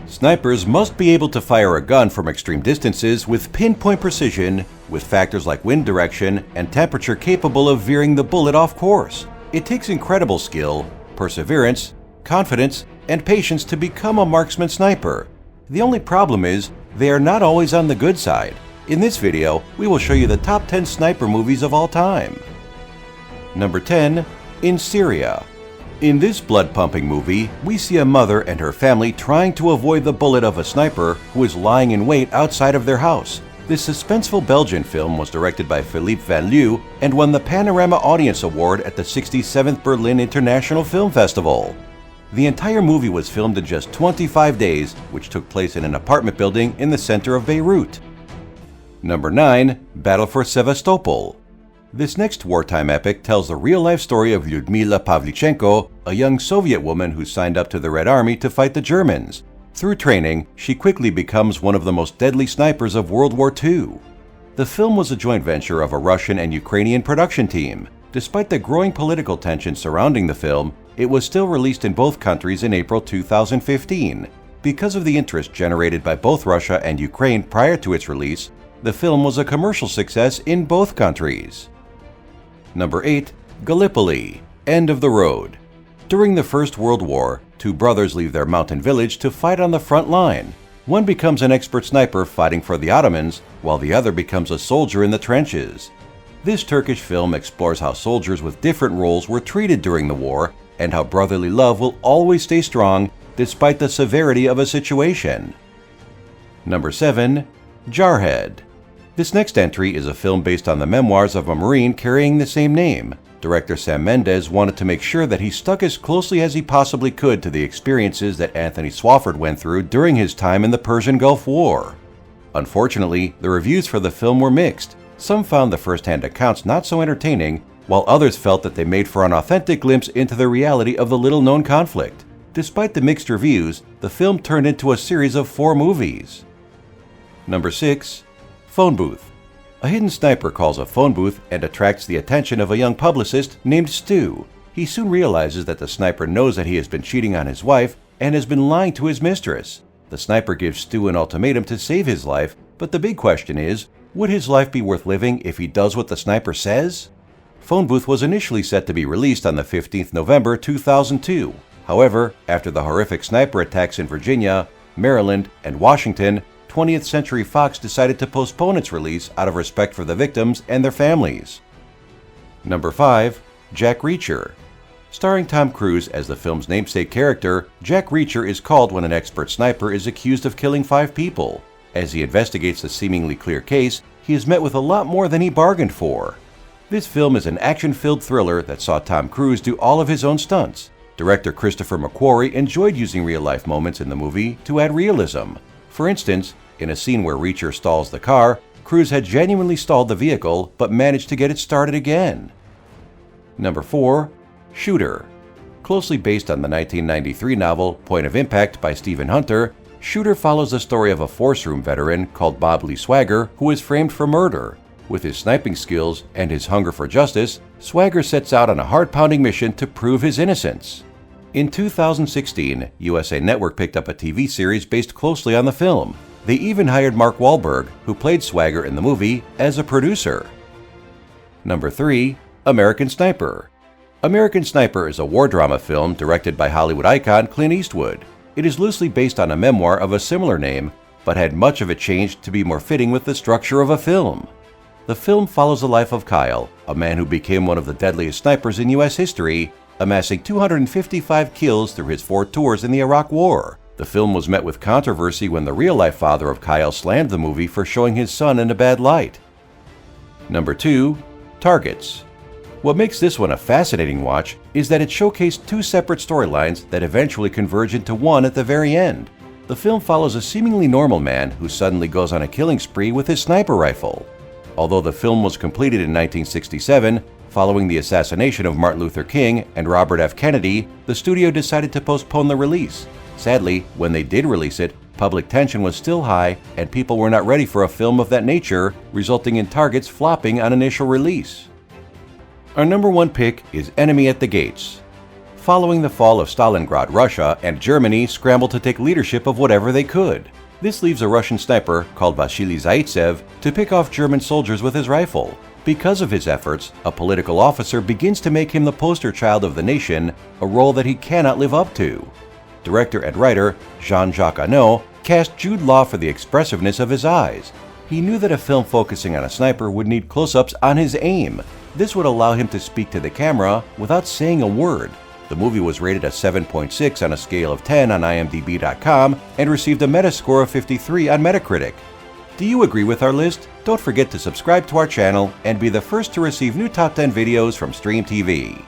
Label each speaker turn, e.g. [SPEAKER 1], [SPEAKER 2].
[SPEAKER 1] Snipers must be able to fire a gun from extreme distances with pinpoint precision, with factors like wind direction and temperature capable of veering the bullet off course. It takes incredible skill, perseverance, confidence, and patience to become a marksman sniper. The only problem is, they are not always on the good side. In this video, we will show you the top 10 sniper movies of all time. Number 10. In Syria. In this blood-pumping movie, we see a mother and her family trying to avoid the bullet of a sniper who is lying in wait outside of their house. This suspenseful Belgian film was directed by Philippe Van Leeuw and won the Panorama Audience Award at the 67th Berlin International Film Festival. The entire movie was filmed in just 25 days, which took place in an apartment building in the center of Beirut. Number 9. Battle for Sevastopol. This next wartime epic tells the real-life story of Lyudmila Pavlichenko, a young Soviet woman who signed up to the Red Army to fight the Germans. Through training, she quickly becomes one of the most deadly snipers of World War II. The film was a joint venture of a Russian and Ukrainian production team. Despite the growing political tension surrounding the film, it was still released in both countries in April 2015. Because of the interest generated by both Russia and Ukraine prior to its release, the film was a commercial success in both countries. Number 8. Gallipoli. End of the Road. During the First World War, two brothers leave their mountain village to fight on the front line. One becomes an expert sniper fighting for the Ottomans, while the other becomes a soldier in the trenches. This Turkish film explores how soldiers with different roles were treated during the war and how brotherly love will always stay strong despite the severity of a situation. Number 7. Jarhead. This next entry is a film based on the memoirs of a Marine carrying the same name. Director Sam Mendes wanted to make sure that he stuck as closely as he possibly could to the experiences that Anthony Swofford went through during his time in the Persian Gulf War. Unfortunately, the reviews for the film were mixed. Some found the first-hand accounts not so entertaining, while others felt that they made for an authentic glimpse into the reality of the little-known conflict. Despite the mixed reviews, the film turned into a series of 4 movies. Number 6. Phone Booth. A hidden sniper calls a phone booth and attracts the attention of a young publicist named Stu. He soon realizes that the sniper knows that he has been cheating on his wife and has been lying to his mistress. The sniper gives Stu an ultimatum to save his life, but the big question is, would his life be worth living if he does what the sniper says? Phone Booth was initially set to be released on the 15th November 2002. However, after the horrific sniper attacks in Virginia, Maryland, and Washington, 20th Century Fox decided to postpone its release out of respect for the victims and their families. Number 5. Jack Reacher. Starring Tom Cruise as the film's namesake character, Jack Reacher is called when an expert sniper is accused of killing 5 people. As he investigates the seemingly clear case, he is met with a lot more than he bargained for. This film is an action-filled thriller that saw Tom Cruise do all of his own stunts. Director Christopher McQuarrie enjoyed using real-life moments in the movie to add realism. For instance, in a scene where Reacher stalls the car, Cruise had genuinely stalled the vehicle but managed to get it started again. Number 4. Shooter. Closely based on the 1993 novel Point of Impact by Stephen Hunter, Shooter follows the story of a force room veteran called Bob Lee Swagger who is framed for murder. With his sniping skills and his hunger for justice, Swagger sets out on a heart-pounding mission to prove his innocence. In 2016, USA Network picked up a TV series based closely on the film. They even hired Mark Wahlberg, who played Swagger in the movie, as a producer. Number 3. American Sniper. American Sniper is a war drama film directed by Hollywood icon Clint Eastwood. It is loosely based on a memoir of a similar name, but had much of it changed to be more fitting with the structure of a film. The film follows the life of Kyle, a man who became one of the deadliest snipers in U.S. history, amassing 255 kills through his 4 tours in the Iraq War. The film was met with controversy when the real-life father of Kyle slammed the movie for showing his son in a bad light. Number 2. Targets. What makes this one a fascinating watch is that it showcased 2 separate storylines that eventually converge into one at the very end. The film follows a seemingly normal man who suddenly goes on a killing spree with his sniper rifle. Although the film was completed in 1967, following the assassination of Martin Luther King and Robert F. Kennedy, the studio decided to postpone the release. Sadly, when they did release it, public tension was still high and people were not ready for a film of that nature, resulting in Targets flopping on initial release. Our number 1 pick is Enemy at the Gates. following the fall of Stalingrad, Russia, and Germany scrambled to take leadership of whatever they could. This leaves a Russian sniper called Vasily Zaitsev to pick off German soldiers with his rifle. Because of his efforts, a political officer begins to make him the poster child of the nation, a role that he cannot live up to. Director and writer Jean-Jacques Annaud cast Jude Law for the expressiveness of his eyes. He knew that a film focusing on a sniper would need close-ups on his aim. This would allow him to speak to the camera without saying a word. The movie was rated a 7.6 on a scale of 10 on IMDb.com and received a Metascore of 53 on Metacritic. Do you agree with our list? Don't forget to subscribe to our channel and be the first to receive new Top 10 videos from Stream TV.